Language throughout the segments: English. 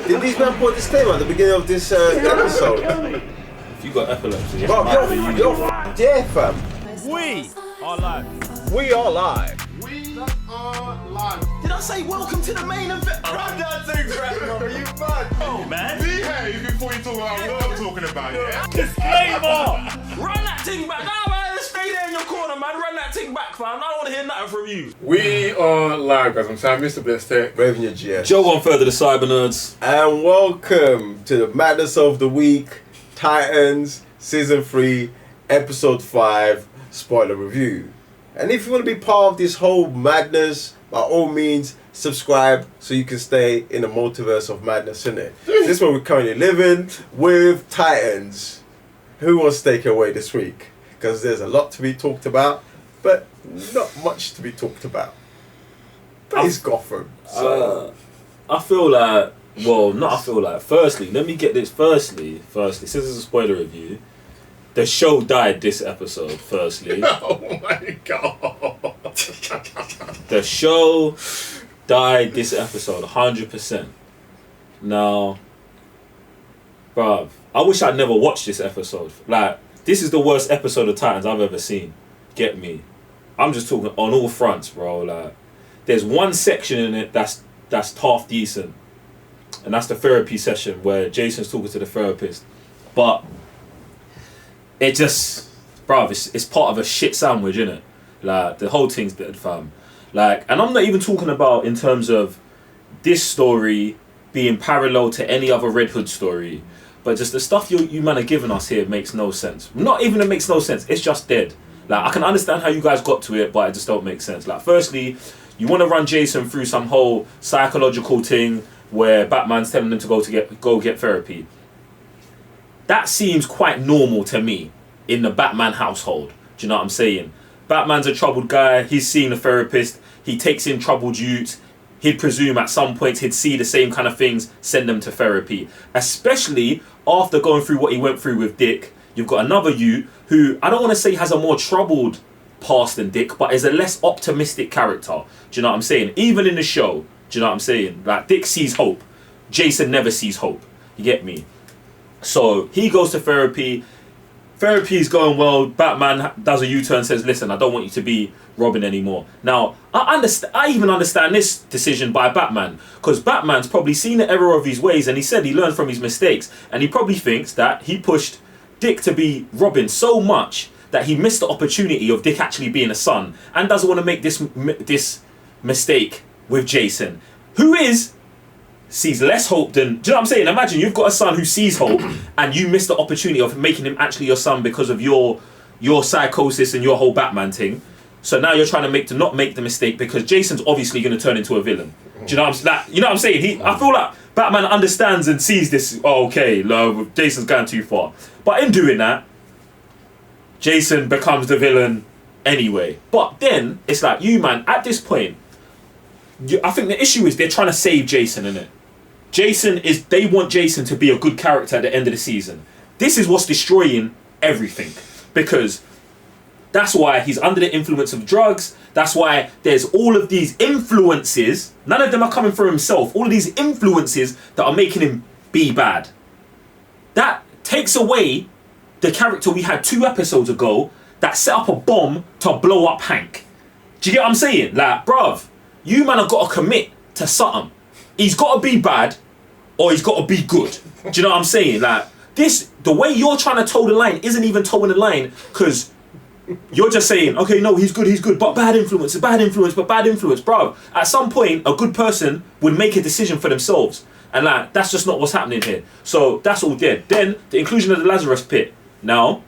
Did these men put a disclaimer at the beginning of this episode? If you got epilepsy, Bro, you're yeah, fam. We are live. We are live. We are live. Did I say welcome to the main event? Run that thing back, bro. You mad? Oh, man. Behave before you talk about what I'm talking about, yeah? Disclaimer! Run that thing back. Nah, man, stay there in your corner, man. Run that thing back, fam. I don't want to hear nothing from you. We are live, guys. I'm Sam, Mr. Blitztek. Raving your GS. Joe on further the Cyber Nerds. And welcome to the Madness of the Week, Titans, Season 3, Episode 5, spoiler review. And if you want to be part of this whole madness, by all means, subscribe so you can stay in the multiverse of madness, innit? This is where we're currently living with Titans. Who wants to take it away this week? Because there's a lot to be talked about, but not much to be talked about. But it's Gotham. So. I feel like, firstly, let me get this. Firstly, since it's a spoiler review, the show died this episode, firstly. Oh my god. The show died this episode, 100%. Now, bruv, I wish I'd never watched this episode. Like, this is the worst episode of Titans I've ever seen. Get me? I'm just talking on all fronts, bro. Like, there's one section in it that's half decent. And that's the therapy session where Jason's talking to the therapist. But it just, bruv, it's part of a shit sandwich, innit? Like, the whole thing's dead, fam. Like, and I'm not even talking about in terms of this story being parallel to any other Red Hood story, but just the stuff you man are giving us here makes no sense. Not even it makes no sense, it's just dead. Like, I can understand how you guys got to it, but it just don't make sense. Like, firstly, you want to run Jason through some whole psychological thing where Batman's telling him to go get therapy. That seems quite normal to me in the Batman household. Do you know what I'm saying? Batman's a troubled guy. He's seeing a therapist. He takes in troubled youths. He'd presume at some point he'd see the same kind of things, send them to therapy. Especially after going through what he went through with Dick. You've got another youth who, I don't want to say has a more troubled past than Dick, but is a less optimistic character. Do you know what I'm saying? Even in the show, do you know what I'm saying? Like, Dick sees hope. Jason never sees hope. You get me? So he goes to therapy. Therapy's going well. Batman does a U-turn, says, listen, I don't want you to be Robin anymore. Now, I even understand this decision by Batman, because Batman's probably seen the error of his ways, and he said he learned from his mistakes, and he probably thinks that he pushed Dick to be Robin so much that he missed the opportunity of Dick actually being a son, and doesn't want to make this mistake with Jason, who sees less hope than... Do you know what I'm saying? Imagine you've got a son who sees hope and you miss the opportunity of making him actually your son because of your psychosis and your whole Batman thing. So now you're trying to not make the mistake because Jason's obviously going to turn into a villain. Do you know what I'm saying? I feel like Batman understands and sees this. Oh, okay, Jason's going too far. But in doing that, Jason becomes the villain anyway. But then it's like, you man, at this point, I think the issue is they're trying to save Jason, innit? They want Jason to be a good character at the end of the season. This is what's destroying everything. Because that's why he's under the influence of drugs. That's why there's all of these influences. None of them are coming from himself. All of these influences that are making him be bad. That takes away the character we had 2 episodes ago that set up a bomb to blow up Hank. Do you get what I'm saying? Like, bruv, you man have got to commit to something. He's got to be bad or he's got to be good. Do you know what I'm saying? Like, the way you're trying to toe the line isn't even toeing the line, because you're just saying, okay, no, he's good, but bad influence, bro. At some point, a good person would make a decision for themselves. And like, that's just not what's happening here. So that's all dead. Then, the inclusion of the Lazarus pit. Now,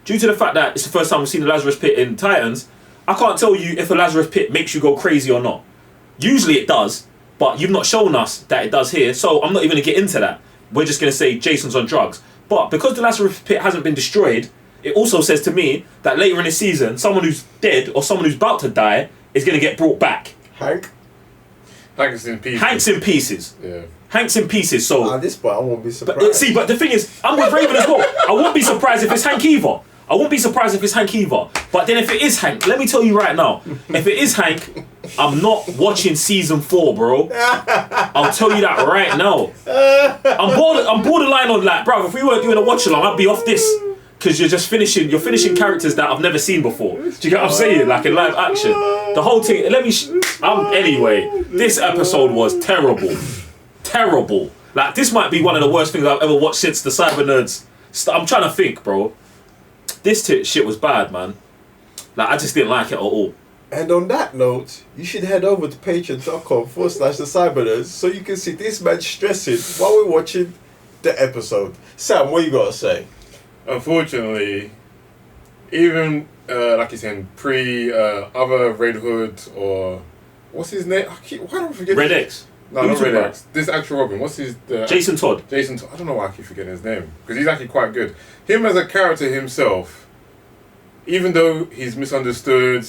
due to the fact that it's the first time we've seen the Lazarus pit in Titans, I can't tell you if a Lazarus pit makes you go crazy or not. Usually it does, but you've not shown us that it does here, so I'm not even going to get into that. We're just going to say Jason's on drugs. But because the Lazarus pit hasn't been destroyed, it also says to me that later in the season, someone who's dead or someone who's about to die is going to get brought back. Hank? Hank's in pieces. Hank's in pieces. Yeah. Hank's in pieces, so... At this point, I won't be surprised. But the thing is, I'm with Raven as well. I won't be surprised if it's Hank either. But then if it is Hank, let me tell you right now, if it is Hank, I'm not watching season 4, bro. I'll tell you that right now. I'm borderline on that, bro. If we weren't doing a watch along, I'd be off this. Because you're finishing characters that I've never seen before. Do you get what I'm saying? Like in live action. The whole thing, anyway, this episode was terrible. Terrible. Like, this might be one of the worst things I've ever watched since the Cyber Nerds. I'm trying to think, bro. This shit was bad, man. Like, I just didn't like it at all. And on that note, you should head over to patreon.com/the Cyber Nerds so you can see this man stressing while we're watching the episode. Sam, what you got to say? Unfortunately, even like you said, other Red Hood or what's his name? Why don't I forget? Red X. No, not Red X. This actual Robin. What's his? Jason Todd. Jason Todd. I don't know why I keep forgetting his name because he's actually quite good. Him as a character himself, even though he's misunderstood,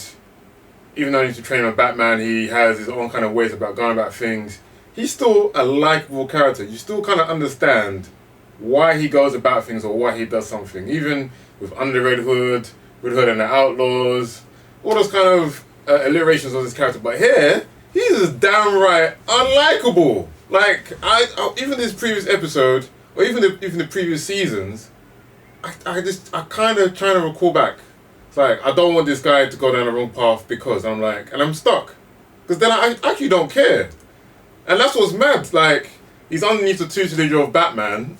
even though he needs to train on Batman, he has his own kind of ways about going about things. He's still a likable character. You still kind of understand why he goes about things or why he does something. Even with Under Red Hood and the Outlaws, all those kind of alliterations of this character. But here, he's just downright unlikable. Like, I even this previous episode, or even the previous seasons, I kind of trying to recall back. It's like, I don't want this guy to go down the wrong path because I'm like, and I'm stuck. Because then I actually don't care. And that's what's mad. Like, he's underneath the tutelage of Batman.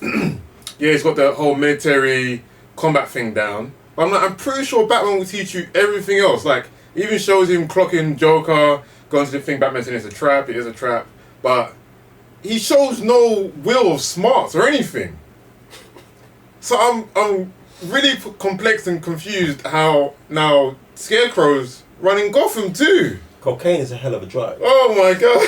Yeah, he's got the whole military combat thing down. But I'm pretty sure Batman will teach you everything else. Like, it even shows him clocking Joker, going to the thing Batman saying it's a trap, it is a trap. But he shows no will of smarts or anything. So I'm really complex and confused how now Scarecrow's running Gotham too. Cocaine is a hell of a drug. Oh my god.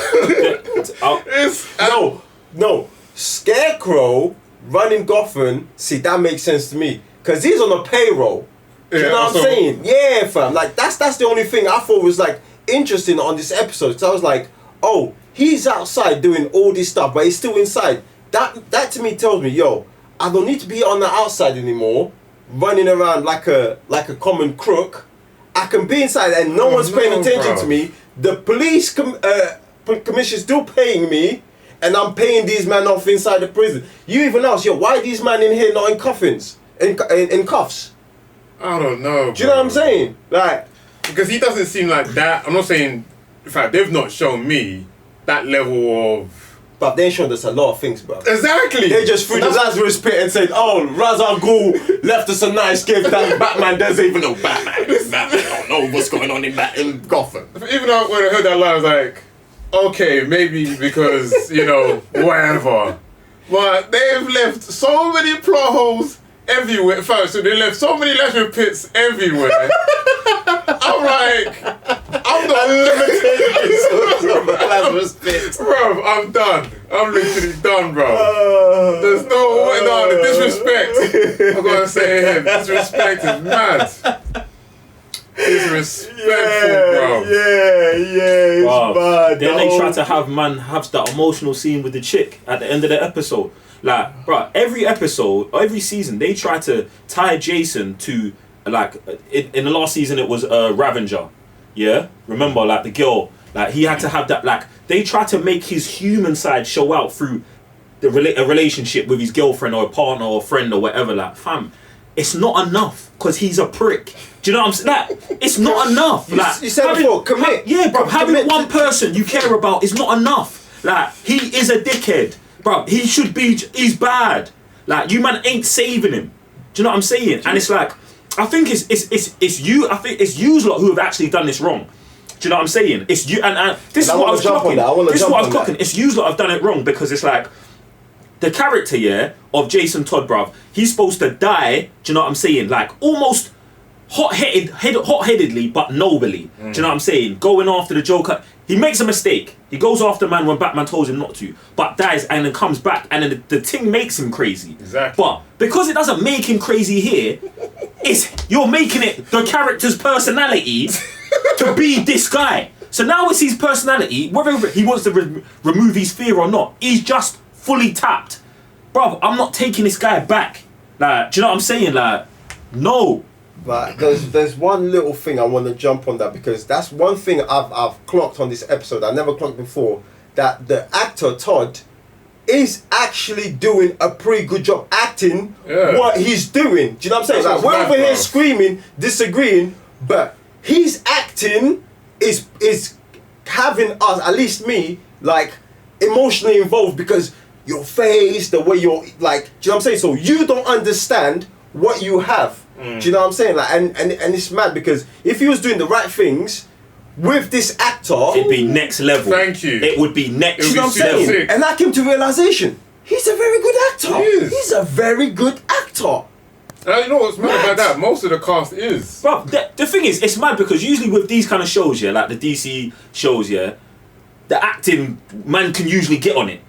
No. Scarecrow running Gotham, see, that makes sense to me. Because he's on a payroll. Do you know what I'm saying? Yeah, fam. Like, that's the only thing I thought was, like, interesting on this episode. Because I was like, oh, he's outside doing all this stuff, but he's still inside. That to me tells me, yo, I don't need to be on the outside anymore, running around like a common crook. I can be inside and no one's paying attention to me. The police commission's still paying me, and I'm paying these men off inside the prison. You even ask, yo, why are these men in here not in coffins? In cuffs? I don't know. Do you know what I'm saying? Like, because he doesn't seem like that. I'm not saying, in fact, they've not shown me that level of. But they showed us a lot of things, bro. Exactly. They just threw the Lazarus pit and said, oh, Ra's al Ghul left us a nice gift that Batman doesn't even know Batman. Batman don't know what's going on in Gotham. Even though when I heard that line, I was like, okay, maybe because, whatever. But they've left so many plot holes everywhere. So they left so many Lazarus pits everywhere. I'm like, I'm not limited. Lazarus pits. Bro, I'm done. I'm literally done, bro. There's no way, no, the disrespect. I'm gonna say it. Disrespect is mad. Disrespectful, bro. Yeah, it's bad. Then they try to have that emotional scene with the chick at the end of the episode. Like, bro, every episode, or every season, they try to tie Jason to, like, in the last season it was Ravager. Yeah? Remember, like, the girl, like, he had to have that, like, they try to make his human side show out through a relationship with his girlfriend or a partner or a friend or whatever. Like, fam, it's not enough because he's a prick. Do you know what I'm saying? Like, it's not enough. Like, you said before, commit. Yeah, bro, having one person you care about is not enough. Like, he is a dickhead. Bro, he's bad. Like, you man ain't saving him. Do you know what I'm saying? And it's like, I think it's you. I think it's you lot who have actually done this wrong. Do you know what I'm saying? It's you, and this is what I was clocking. This is what I was clocking. It's you lot have done it wrong because it's like the character, yeah, of Jason Todd, bruv. He's supposed to die. Do you know what I'm saying? Like almost hot-headedly, but nobly. Do you know what I'm saying? Going after the Joker. He makes a mistake. He goes after man when Batman tells him not to, but dies and then comes back, and then the thing makes him crazy. Exactly. But because it doesn't make him crazy here, you're making it the character's personality to be this guy. So now it's his personality, whether he wants to remove his fear or not, he's just fully tapped. Bruv, I'm not taking this guy back. Like, do you know what I'm saying? Like, no. But there's one little thing I want to jump on that, because that's one thing I've clocked on this episode. I never clocked before, that the actor Todd is actually doing a pretty good job acting what he's doing. Do you know what I'm saying? Like, we're over here screaming, disagreeing, but his acting is having us, at least me, like emotionally involved, because your face, the way you're like, do you know what I'm saying? So you don't understand what you have. Do you know what I'm saying? Like, and it's mad, because if he was doing the right things with this actor, it'd be next level. Thank you. It would be next you know what I'm saying? sick. And I came to realization, he's a very good actor. He is. He's a very good actor. You know what's mad about that? Most of the cast is. Bro, the thing is, it's mad because usually with these kind of shows, yeah, like the DC shows, yeah, the acting, man can usually get on it.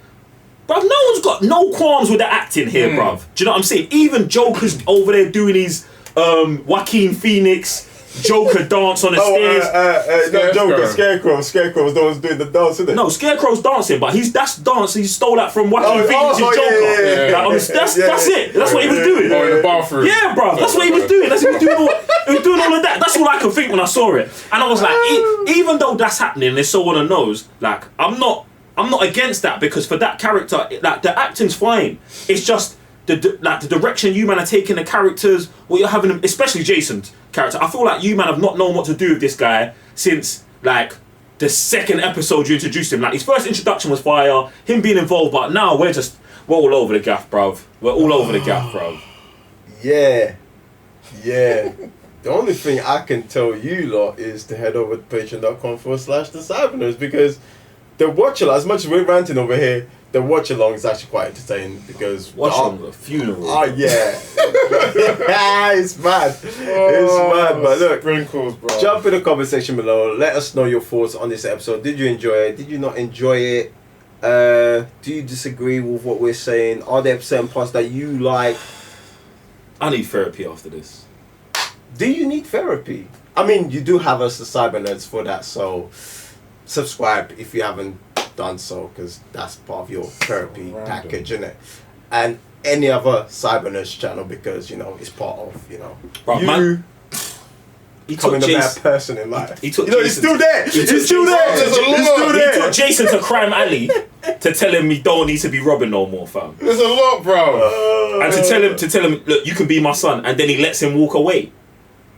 Bruv, no one's got no qualms with the acting here, bruv. Do you know what I'm saying? Even Joker's over there doing his Joaquin Phoenix Joker dance on the stairs. No, Joker, Scarecrow's the one's doing the dance, isn't it? No, Scarecrow's dancing, but that's dance. He stole that from Joaquin Phoenix's Joker. That's it. That's what he was doing. Oh, in the bathroom. Yeah, bruv. That's what he was doing. He was doing all of that. That's all I could think when I saw it. And I was like, even though that's happening, and it's so on the nose, like, I'm not against that, because for that character, like, the acting's fine. It's just the direction you man are taking the characters, what you're having, especially Jason's character. I feel like you man have not known what to do with this guy since like the second episode you introduced him. Like, his first introduction was fire, him being involved, but now we're all over the gaff, bruv. We're all over the gaff, bruv. Yeah. The only thing I can tell you lot is to head over to patreon.com/the Cyber Nerds, because the watch along, as much as we're ranting over here, the watch along is actually quite entertaining, because watch along the funeral. Oh yeah. It's mad. It's mad. But look, sprinkles, bro. Jump in the conversation below. Let us know your thoughts on this episode. Did you enjoy it? Did you not enjoy it? Do you disagree with what we're saying? Are there certain parts that you like? I need therapy after this. Do you need therapy? I mean, you do have us, the Cyber Nerds, for that, so subscribe if you haven't done so, because that's part of your therapy package, isn't it? And any other Cyber Nerds channel, because, you know, it's part of, you know, bro, you man, becoming a better person in life. He took you know, he's still there. He's still there. He took Jason to Crime Alley to tell him he don't need to be robbing no more, fam. There's a lot, bro. And to tell him, look, you can be my son, and then he lets him walk away.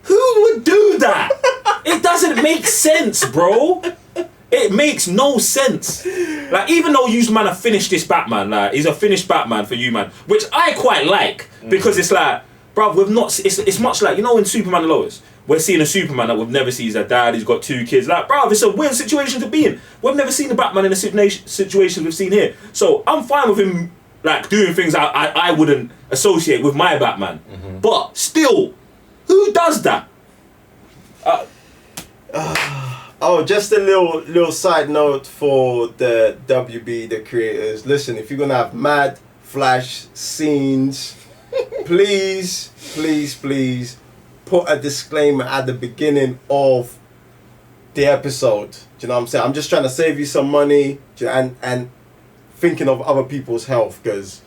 Who would do that? It doesn't make sense, bro. It makes no sense. Like, even though you man have finished this Batman, like, he's a finished Batman for you, man, which I quite like, because it's like, bruv, we've not. It's much like, you know, in Superman and Lois, we're seeing a Superman that we've never seen. He's a dad. He's got 2 kids. Like, bruv, it's a weird situation to be in. We've never seen a Batman in a situation we've seen here. So I'm fine with him, like, doing things I wouldn't associate with my Batman. But still, who does that? Oh, just a little side note for the WB, the creators. Listen, if you're gonna have mad Flash scenes, please put a disclaimer at the beginning of the episode. Do you know what I'm saying? I'm just trying to save you some money, and thinking of other people's health, because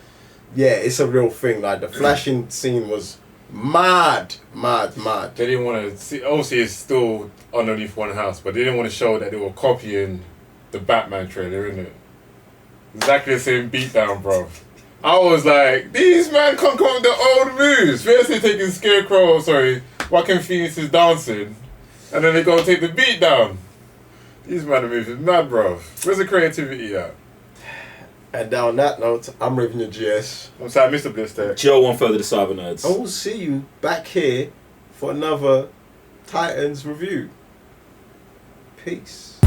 yeah, it's a real thing. Like, the flashing scene was mad. They didn't want to see. Obviously, it's still underneath one house, but they didn't want to show that they were copying the Batman trailer, innit? Exactly the same beatdown, bro. I was like, these man can't come up with the old moves. First they're taking Joaquin Phoenix is dancing, and then they go and take the beat down. These man are moving mad, bro. Where's the creativity at? And on that note, I'm Revenue GS. I'm sorry, Mr. Blitztek. Joe, one further to Cyber Nerds. I will see you back here for another Titans review. Peace.